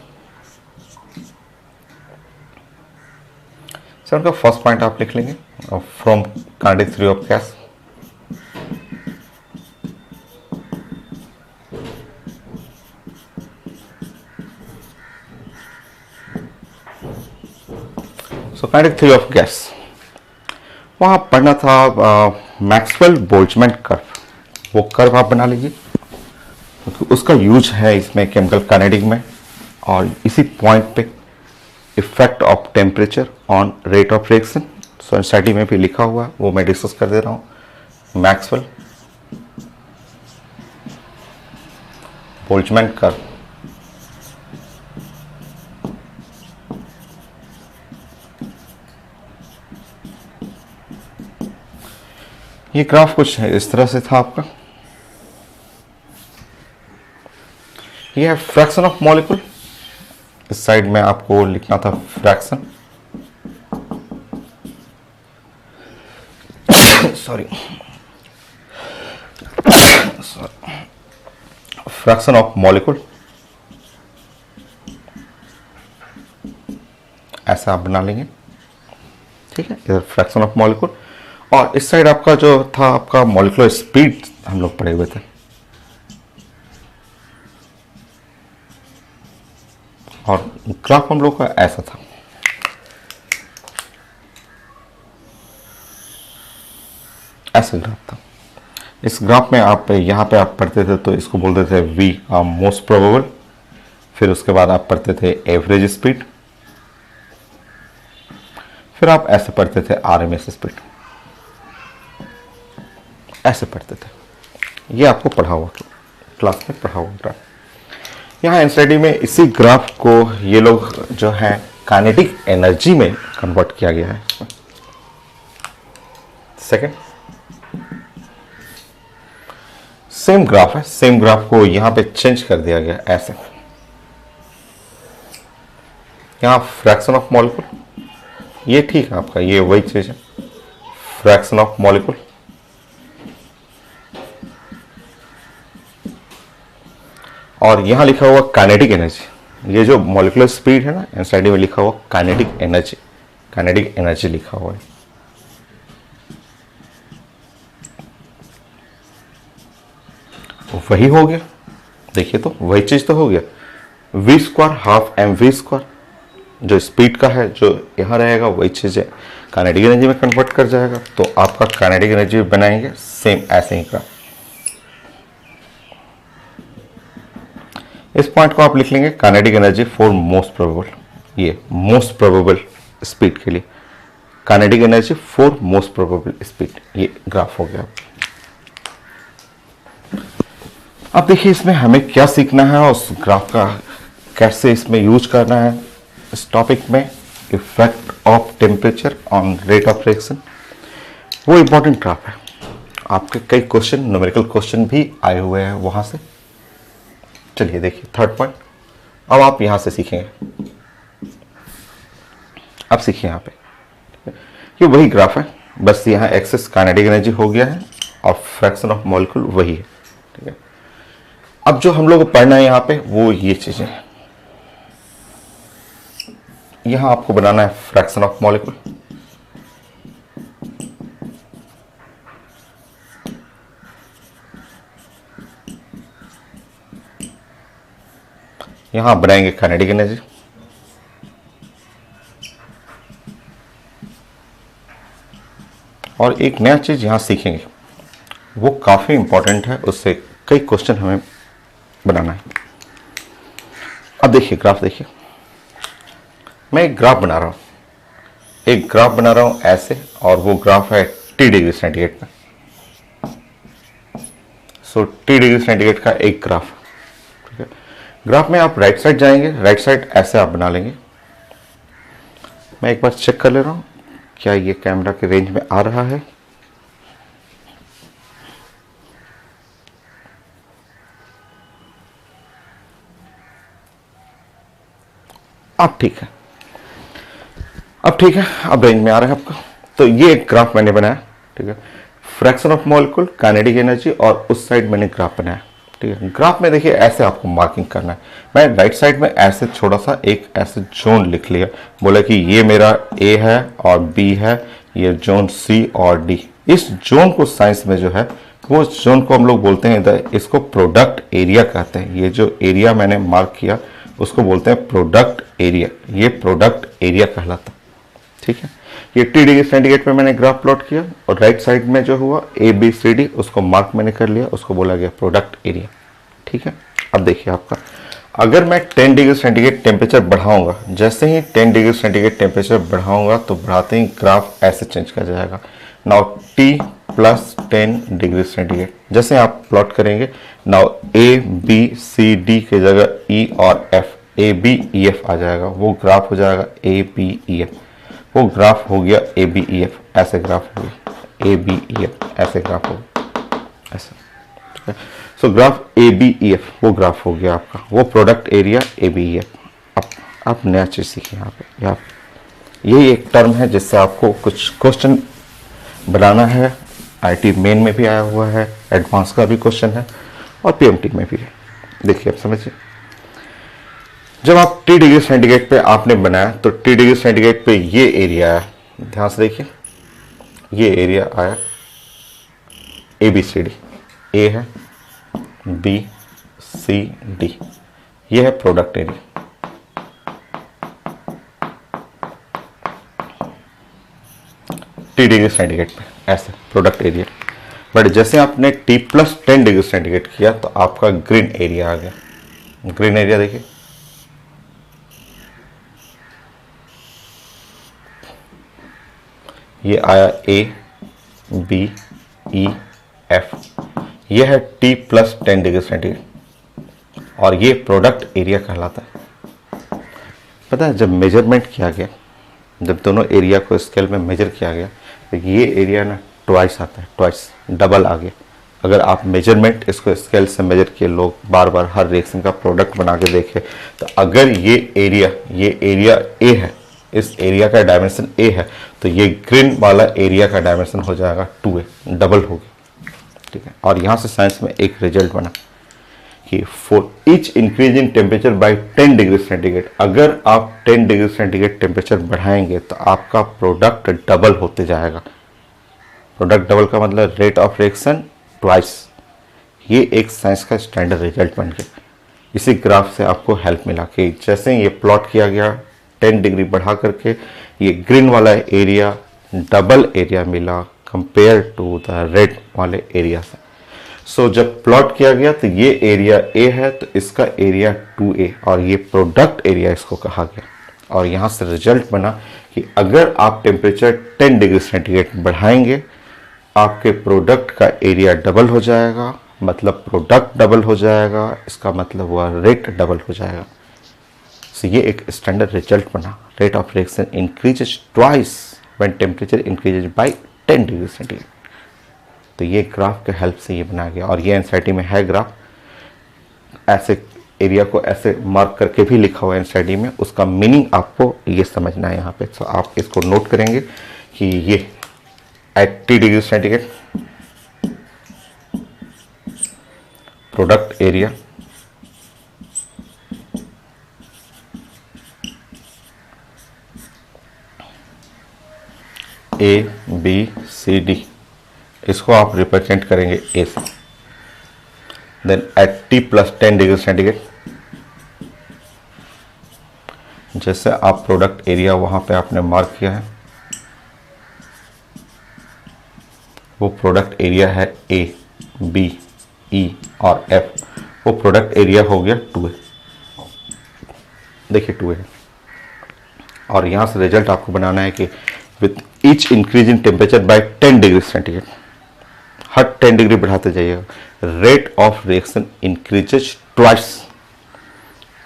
का फर्स्ट पॉइंट आप लिख लेंगे from kinetic theory of gas. So kinetic theory of gas वहाँ पढ़ना था मैक्सवेल बोल्ट्जमैन कर्व, वो कर्व आप बना लीजिए क्योंकि उसका यूज है इसमें केमिकल काइनेटिक में, और इसी पॉइंट पे effect of temperature on rate of reaction. So NCERT में भी लिखा हुआ है, वो मैं डिस्कस कर दे रहा हूँ। मैक्सवेल बोल्ट्जमैन कर्व, ये ग्राफ कुछ इस तरह से था आपका। ये है फ्रैक्शन ऑफ मॉलिक्यूल, इस साइड में आपको लिखना था fraction, sorry fraction of molecule, ऐसा आप बना लेंगे, ठीक है। इधर फ्रैक्शन ऑफ मॉलिक्यूल, और इस साइड आपका जो था आपका मॉलिक्यूलर स्पीड हम लोग पढ़े हुए थे, और ग्राफ हम लोग का ऐसा था। ऐसा ग्राफ था। इस ग्राफ में आप यहाँ पे आप पढ़ते थे तो इसको बोलते थे वी मोस्ट प्रोबेबल, फिर उसके बाद आप पढ़ते थे एवरेज स्पीड, फिर आप ऐसे पढ़ते थे आरएमएस स्पीड, ऐसे पढ़ते थे। ये आपको पढ़ा हुआ क्लास में पढ़ा हुआ ग्राफ। यहाँ एनसीईआरटी में इसी ग्राफ को ये लोग जो है काइनेटिक एनर्जी में कन्वर्ट किया गया है। सेकंड सेम ग्राफ है, सेम ग्राफ को यहाँ पे चेंज कर दिया गया ऐसे। यहाँ फ्रैक्शन ऑफ मॉलिक्यूल, ये ठीक है आपका, ये वही चीज है, फ्रैक्शन ऑफ मॉलिक्यूल, और यहां लिखा हुआ काइनेटिक एनर्जी। ये जो मॉलिक्यूलर स्पीड है ना, एनसीईआरटी में लिखा हुआ काइनेटिक एनर्जी, काइनेटिक एनर्जी लिखा हुआ है। वही हो गया, देखिए तो वही चीज तो हो गया। V square half M V square जो स्पीड का है, जो यहां रहेगा वही चीज है, काइनेटिक एनर्जी में कन्वर्ट कर जाएगा। तो आपका काइनेटिक एनर्जी बनाएंगे सेम ऐसे ही का। इस पॉइंट को आप लिख लेंगे kinetic energy for most probable, ये मोस्ट प्रोबेबल स्पीड के लिए kinetic energy for most probable speed, ये ग्राफ हो गया। अब देखिए इसमें हमें क्या सीखना है और उस ग्राफ का कैसे इसमें यूज करना है। इस टॉपिक में effect of temperature on rate of reaction, वो इंपॉर्टेंट ग्राफ है। आपके कई क्वेश्चन, न्यूमेरिकल क्वेश्चन भी आए हुए हैं वहां से। चलिए देखिए थर्ड पॉइंट, अब आप यहां से सीखेंगे। अब सीखिए यहाँ पे, ये वही ग्राफ है, बस यहाँ एक्सेस काइनेटिक एनर्जी हो गया है और फ्रैक्शन ऑफ मॉलिक्यूल वही है, ठीक है। अब जो हम लोग को पढ़ना है यहाँ पे वो ये चीजें हैं। यहां आपको बनाना है फ्रैक्शन ऑफ मॉलिक्यूल। यहां बनाएंगे काइनेटिक एनर्जी। और एक नया चीज यहां सीखेंगे, वो काफी इंपॉर्टेंट है, उससे कई क्वेश्चन हमें बनाना है। अब देखिए ग्राफ देखिए, मैं एक ग्राफ बना रहा हूं, एक ग्राफ बना रहा हूं ऐसे, और वो ग्राफ है T डिग्री सेंटीग्रेड में। सो T डिग्री सेंटीग्रेड का एक ग्राफ, ठीक है। ग्राफ में आप राइट साइड जाएंगे, राइट साइड ऐसे आप बना लेंगे। मैं एक बार चेक कर ले रहा हूं क्या ये कैमरा के रेंज में आ रहा है। अब ठीक है, अब ठीक है, अब रेंज में आ रहा है आपका। तो ये एक ग्राफ मैंने बनाया, ठीक है। Fraction of molecule, kinetic energy, और उस साइड मैंने ग्राफ बनाया, ठीक है। ग्राफ में देखिए ऐसे आपको मार्किंग करना है। मैं राइट साइड में ऐसे छोटा सा एक ऐसे जोन लिख लिया, बोला कि ये मेरा ए है और बी है, ये जोन सी और डी। इस जोन को साइंस में जो है वो जोन को हम लोग बोलते हैं, इसको प्रोडक्ट एरिया कहते हैं। ये जो एरिया मैंने मार्क किया उसको बोलते हैं प्रोडक्ट एरिया, ये प्रोडक्ट एरिया कहलाता, ठीक है। ये T डिग्री सेंटीग्रेड पे मैंने ग्राफ प्लॉट किया, और राइट साइड में जो हुआ ABCD उसको मार्क मैंने कर लिया, उसको बोला गया प्रोडक्ट एरिया, ठीक है। अब देखिए आपका, अगर मैं 10 डिग्री सेंटीग्रेड टेम्परेचर बढ़ाऊंगा, जैसे ही 10 डिग्री सेंटीग्रेड टेम्परेचर बढ़ाऊंगा तो बढ़ाते ही ग्राफ ऐसे चेंज कर जाएगा। Now T plus 10 degree centigrade जैसे आप प्लॉट करेंगे, नाउ ABCD की जगह E और F, ABEF आ जाएगा, वो ग्राफ हो जाएगा ABEF, वो ग्राफ हो गया ABEF, ऐसे ग्राफ हो गया ABEF, ऐसे ग्राफ हो गया ऐसे, ठीक है। सो ग्राफ ABEF वो ग्राफ हो गया आपका, वो प्रोडक्ट एरिया ABEF। अब नया चीज सीखिए यहाँ पे, यही एक टर्म है जिससे आपको कुछ क्वेश्चन बनाना है। IT मेन में भी आया हुआ है, एडवांस का भी क्वेश्चन है, और PMT में भी है। देखिए अब समझिए, जब आप T डिग्री सेंटीग्रेड पे आपने बनाया तो T डिग्री सेंटीग्रेड पे ये एरिया आया, ध्यान से देखिए, ये एरिया आया ABCD, A है, B C D, ये है product area. T degree centigrade पे ऐसे प्रोडक्ट एरिया, बट जैसे आपने T प्लस 10 डिग्री सेंटीग्रेड किया तो आपका ग्रीन एरिया आ गया। ग्रीन एरिया देखिए, ये आया A B E F, ये है T प्लस 10 डिग्री सेंटीग्रेड, और ये प्रोडक्ट एरिया कहलाता है। पता है जब मेजरमेंट किया गया, जब दोनों एरिया को स्केल में मेजर किया गया तो ये एरिया ना ट्वाइस आता है, ट्वाइस डबल आ गया। अगर आप मेजरमेंट इसको स्केल से मेजर किए, लोग बार बार हर रिएक्शन का प्रोडक्ट बना के देखे, तो अगर ये एरिया A है, इस एरिया का डायमेंशन A है, तो ये ग्रीन वाला एरिया का डायमेंशन हो जाएगा 2A, डबल हो गया, ठीक है। और यहाँ से साइंस में एक रिजल्ट बना कि for each increase in temperature by 10 degree centigrade, अगर आप 10 डिग्री सेंटीग्रेड टेम्परेचर बढ़ाएंगे तो आपका प्रोडक्ट डबल होते जाएगा। प्रोडक्ट डबल का मतलब रेट ऑफ रिएक्शन ट्वाइस। ये एक साइंस का स्टैंडर्ड रिजल्ट बन गया। इसी ग्राफ से आपको हेल्प मिला कि जैसे ये प्लॉट किया गया 10 डिग्री बढ़ा करके, ये ग्रीन वाला एरिया डबल एरिया मिला कंपेयर टू द रेड वाले एरिया से। सो जब प्लॉट किया गया तो ये एरिया A है तो इसका एरिया 2A, और ये प्रोडक्ट एरिया इसको कहा गया। और यहाँ से रिजल्ट बना कि अगर आप टेम्परेचर 10 डिग्री सेंटीग्रेड बढ़ाएंगे, आपके प्रोडक्ट का एरिया डबल हो जाएगा, मतलब प्रोडक्ट डबल हो जाएगा, इसका मतलब हुआ रेट डबल हो जाएगा। सो ये एक स्टैंडर्ड रिजल्ट बना, rate of reaction increases twice when temperature increases by 10 degree centigrade. तो ये ग्राफ के हेल्प से ये बनाया गया, और ये एनसीईआरटी में है ग्राफ, ऐसे एरिया को ऐसे मार्क करके भी लिखा हुआ है एनसीईआरटी में, उसका मीनिंग आपको ये समझना है यहाँ पे। तो आप इसको नोट करेंगे कि ये at 80 degree centigrade product area A B C D, इसको आप रिप्रेजेंट करेंगे ए से। Then at T plus 10 degree centigrade, जैसे आप प्रोडक्ट एरिया वहां पे आपने मार्क किया है, वो प्रोडक्ट एरिया है ए बी ई और एफ, वो प्रोडक्ट एरिया हो गया 2a। देखिए 2a है, और यहां से रिजल्ट आपको बनाना है कि with each increase in temperature by 10 degree centigrade, हर 10 डिग्री बढ़ाते जाइएगा, rate of reaction increases twice,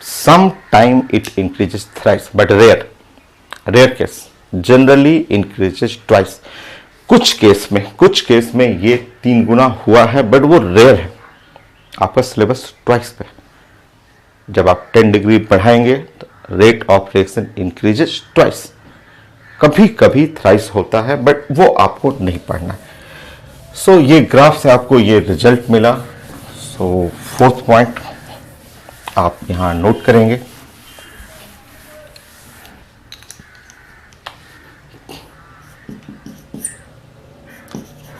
some time it increases thrice, but rare case, generally increases twice. कुछ केस में ये 3 गुना हुआ है, बट वो रेयर है। आपका सिलेबस ट्वाइस पे, जब आप 10 डिग्री बढ़ाएंगे तो rate of reaction increases twice, कभी कभी थ्राइस होता है, बट वो आपको नहीं पढ़ना है। सो ये ग्राफ से आपको ये रिजल्ट मिला। सो 4th पॉइंट आप यहां नोट करेंगे।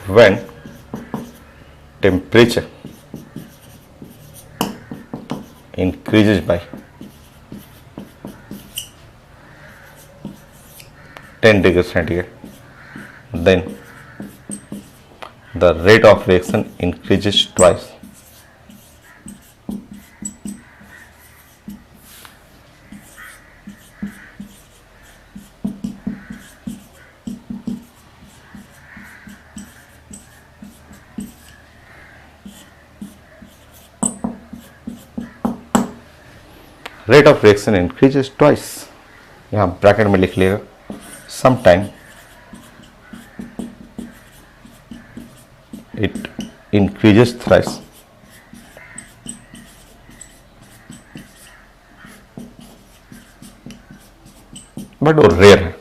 When temperature increases by 10 degrees centigrade, then the rate of reaction increases twice. Rate of reaction increases twice, यहां ब्रैकेट में लिख लिएगा, some time it increases thrice, but वो रेयर है।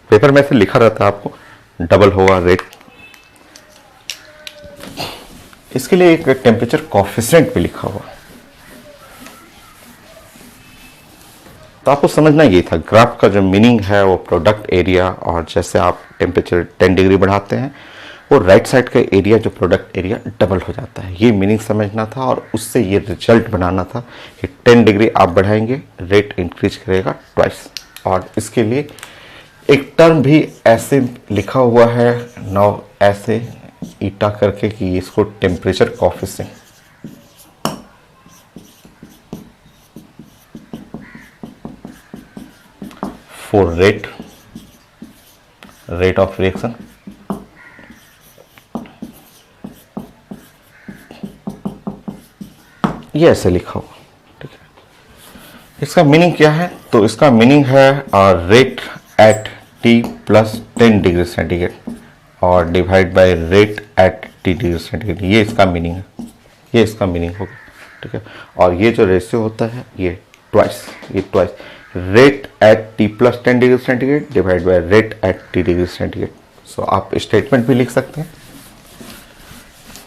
पेपर में से लिखा रहता है आपको डबल होगा रेट। इसके लिए एक टेम्परेचर कोएफिशिएंट भी लिखा हुआ, तो आपको समझना ये था ग्राफ का जो मीनिंग है वो प्रोडक्ट एरिया, और जैसे आप टेम्परेचर 10 डिग्री बढ़ाते हैं वो राइट साइड का एरिया जो प्रोडक्ट एरिया डबल हो जाता है, ये मीनिंग समझना था, और उससे ये रिजल्ट बनाना था कि 10 डिग्री आप बढ़ाएंगे रेट इंक्रीज करेगा ट्वाइस। और इसके लिए एक टर्म भी ऐसे लिखा हुआ है नाउ, ऐसे ईटा करके, कि इसको temperature coefficient, for rate of reaction, ये ऐसे लिखा हुआ, ठीक है। इसका मीनिंग क्या है? तो इसका मीनिंग है rate at T plus 10 degree centigrade और divide by rate at T degree centigrade, ये इसका मीनिंग है, ये इसका मीनिंग होगा, ठीक है। और ये जो रेशियो होता है ये twice, rate at T plus 10 degree centigrade divide by rate at T degree centigrade. So आप स्टेटमेंट भी लिख सकते हैं,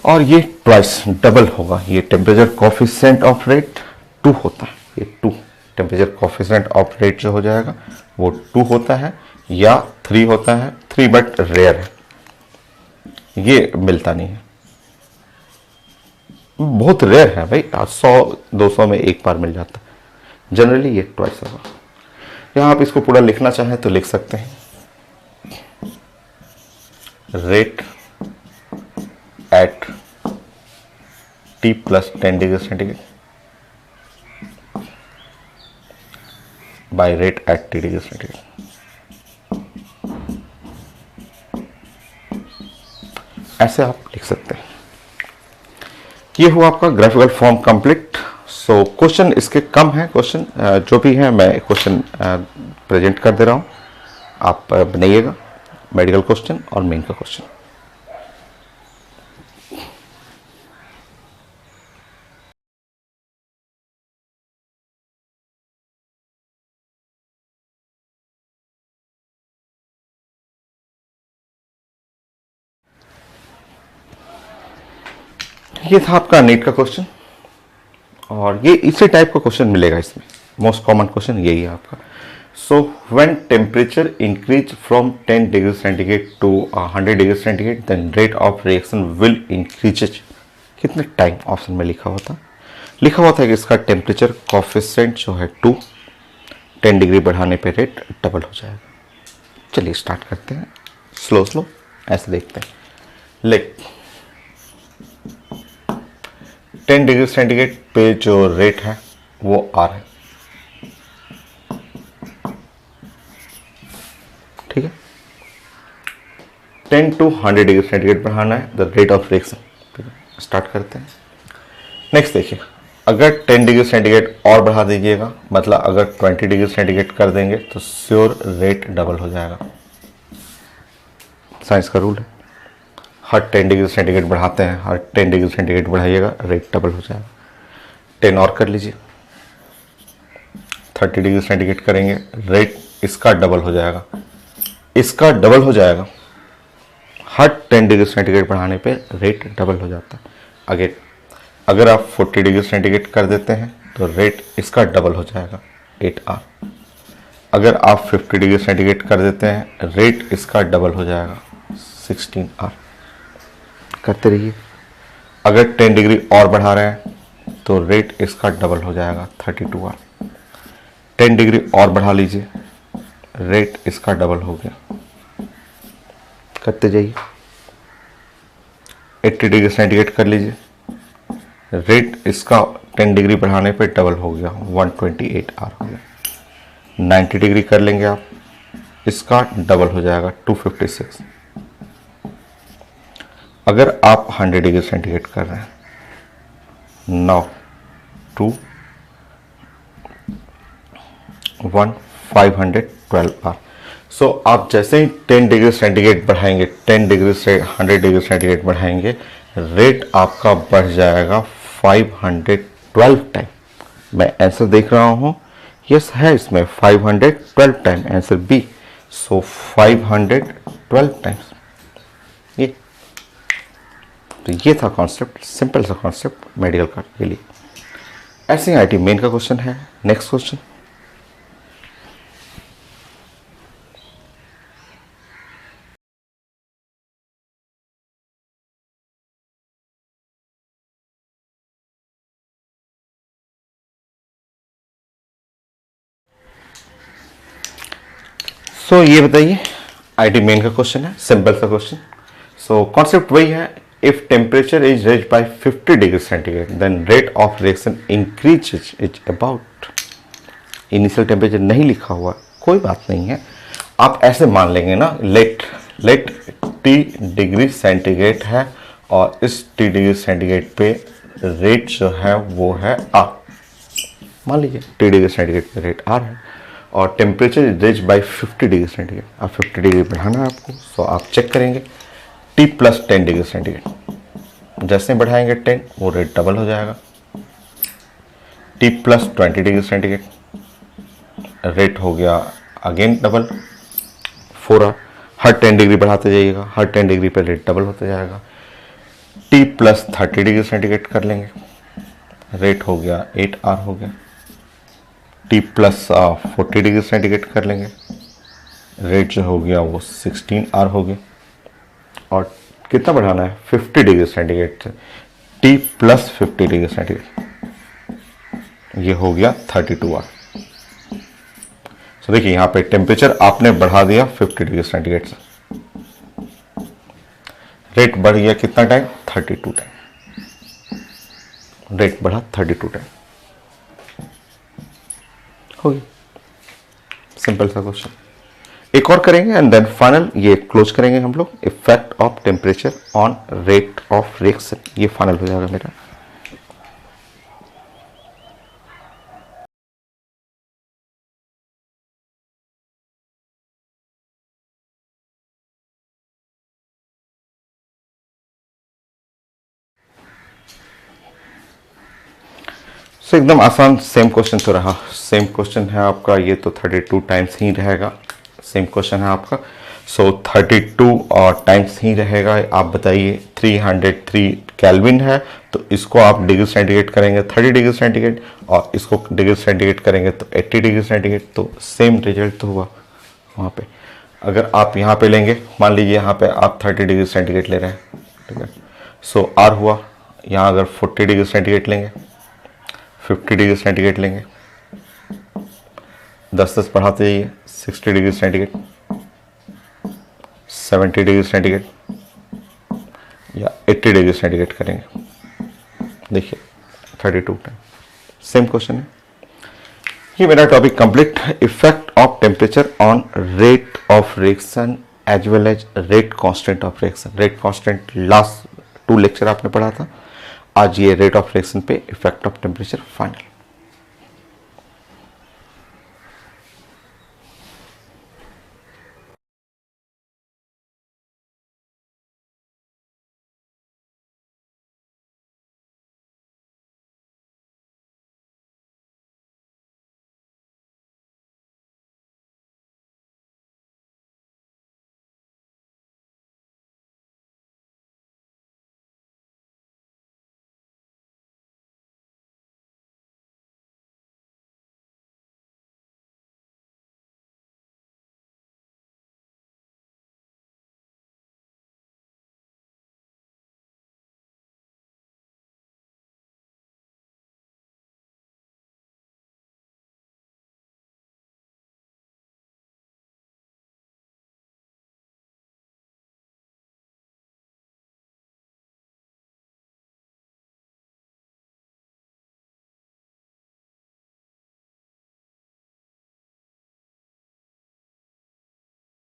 और ये ट्वाइस डबल होगा। ये टेम्परेचर कोएफिशिएंट ऑफ रेट 2 होता है, ये 2 टेम्परेचर कोएफिशिएंट ऑफ रेट जो हो जाएगा वो 2 होता है या 3 होता है, 3 बट रेयर है, ये मिलता नहीं है, बहुत रेयर है भाई, 100-200 में एक बार मिल जाता है, जनरली ये ट्वाइस होगा। यहां आप इसको पूरा लिखना चाहें तो लिख सकते हैं, rate at T plus 10 degree centigrade bye rate at T degree centigrade. ऐसे आप लिख सकते हैं। ये हुआ आपका graphical form complete. So question इसके कम है, क्वेश्चन जो भी है मैं क्वेश्चन प्रेजेंट कर दे रहा हूं, आप बनाइएगा मेडिकल क्वेश्चन और मेन का क्वेश्चन। ये था आपका नीट का क्वेश्चन, और ये इसी टाइप का क्वेश्चन मिलेगा इसमें, मोस्ट कॉमन क्वेश्चन यही है आपका। So when temperature increase from 10 degree centigrade to 100 degree centigrade then rate of reaction will increase. कितने टाइम ऑप्शन में लिखा हुआ था कि इसका टेम्परेचर कोफिशिएंट जो है 2, 10 डिग्री बढ़ाने पे रेट डबल हो जाएगा। चलिए स्टार्ट करते हैं, स्लो ऐसे देखते हैं। लेट 10 डिग्री सेंटीग्रेड पे जो रेट है वो आर है, ठीक है। 10 टू 100 डिग्री सेंटीग्रेड बढ़ाना है the rate of reaction. Start करते हैं। नेक्स्ट देखिए, अगर 10 डिग्री सेंटीग्रेड और बढ़ा दीजिएगा, मतलब अगर 20 डिग्री सेंटीग्रेड कर देंगे तो श्योर रेट डबल हो जाएगा। साइंस का रूल है, हर 10 डिग्री सेंटीग्रेड बढ़ाते हैं, हर 10 डिग्री सेंटीग्रेड बढ़ाइएगा रेट डबल हो जाएगा। 10 और कर लीजिए, 30 डिग्री सेंटीग्रेड करेंगे, रेट इसका डबल हो जाएगा, इसका डबल हो जाएगा। हर 10 डिग्री सेंटीग्रेड बढ़ाने पे रेट डबल हो जाता है। अगेन अगर आप 40 डिग्री सेंटीग्रेड कर देते हैं तो रेट इसका डबल हो जाएगा, 8R। अगर आप 50 डिग्री सेंटीग्रेड कर देते हैं रेट इसका डबल हो जाएगा, 16R। करते रहिए। अगर 10 डिग्री और बढ़ा रहे हैं तो रेट इसका डबल हो जाएगा, 32R। 10 डिग्री और बढ़ा लीजिए, रेट इसका डबल हो गया। करते जाइए। 80 डिग्री सेंटीग्रेड कर लीजिए, रेट इसका 10 डिग्री बढ़ाने पे डबल हो गया, 128R हो गया। 90 डिग्री कर लेंगे आप, इसका डबल हो जाएगा, 256। अगर आप 100 डिग्री सेंटीग्रेड कर रहे हैं, 9 2 1 512R। सो आप जैसे ही 10 डिग्री सेंटीग्रेड बढ़ाएंगे, 10 डिग्री से 100 डिग्री सेंटीग्रेड बढ़ाएंगे, रेट आपका बढ़ जाएगा 512 टाइम। मैं आंसर देख रहा हूं, यस है इसमें 512 time, answer B. So 512 times. ये था कॉन्सेप्ट, सिंपल सा कॉन्सेप्ट मेडिकल का के लिए। ऐसे ही आईटी मेन का क्वेश्चन है। नेक्स्ट क्वेश्चन, सो ये बताइए, आईटी मेन का क्वेश्चन है, सिंपल सा क्वेश्चन। सो कॉन्सेप्ट वही है, if temperature is raise by 50 degree centigrade then rate of reaction increase is about. Initial temperature नहीं लिखा हुआ, कोई बात नहीं है, आप ऐसे मान लेंगे ना, लेट T डिग्री सेंटीग्रेड है और इस T डिग्री सेंटीग्रेड पे रेट जो है वो है R। मान लीजिए T डिग्री सेंटीग्रेड पे रेट R है और temperature is raise by 50 degree centigrade. अब 50 डिग्री बढ़ाना है आपको, सो आप चेक करेंगे T प्लस 10 डिग्री सेंटीग्रेड। जैसे बढ़ाएंगे 10 वो रेट डबल हो जाएगा। T plus 20 degree centigrade, rate हो गया अगेन डबल, 4R। हर 10 डिग्री बढ़ाते जाइएगा, हर 10 डिग्री पे रेट डबल होते जाएगा। T प्लस 30 डिग्री सेंटीग्रेड कर लेंगे, रेट हो गया 8R हो गया। T प्लस 40 डिग्री सेंटीग्रेड कर लेंगे, रेट जो हो गया वो 16R हो गया। और कितना बढ़ाना है, 50 डिग्री सेंटीग्रेड से T प्लस 50 डिग्री सेंटीग्रेड, ये हो गया 32R। तो देखिए यहाँ पे टेम्परेचर आपने बढ़ा दिया 50 डिग्री सेंटीग्रेड से, रेट बढ़ गया कितना टाइम, 32 टाइम। रेट बढ़ा 32 टाइम, हो गया। सिंपल सा क्वेश्चन। एक और करेंगे एंड देन फाइनल ये क्लोज करेंगे हम लोग, effect of temperature on rate of reaction, ये फाइनल हो जाएगा मेरा। सो एकदम आसान सेम क्वेश्चन तो रहा, सेम क्वेश्चन है आपका, ये तो 32 टाइम्स ही रहेगा, सेम क्वेश्चन है आपका। सो 32 और टाइम्स ही रहेगा। आप बताइए 303 केल्विन है तो इसको आप डिग्री सेंटीग्रेड करेंगे 30 डिग्री सेंटीग्रेड, और इसको डिग्री सेंटीग्रेड करेंगे तो 80 डिग्री सेंटीग्रेड, तो सेम रिजल्ट तो हुआ वहाँ पे। अगर आप यहाँ पे लेंगे, मान लीजिए यहाँ पे आप 30 डिग्री सेंटीग्रेड ले रहे हैं, ठीक है, सो आर हुआ। यहाँ अगर 40 डिग्री सेंटीग्रेड लेंगे, 50 डिग्री सेंटीग्रेड लेंगे, 10-10 बढ़ाते जाइए, 60 डिग्री सेंटीग्रेड, 70 डिग्री सेंटीग्रेड या 80 डिग्री सेंटीग्रेड करेंगे। देखिए 32 टाइम सेम क्वेश्चन है। ये मेरा topic complete. Effect of temperature on rate of reaction as well as rate constant of reaction. Rate constant last 2 lecture आपने पढ़ा था, आज ये रेट ऑफ रिएक्शन पे इफेक्ट ऑफ टेम्परेचर फाइनल।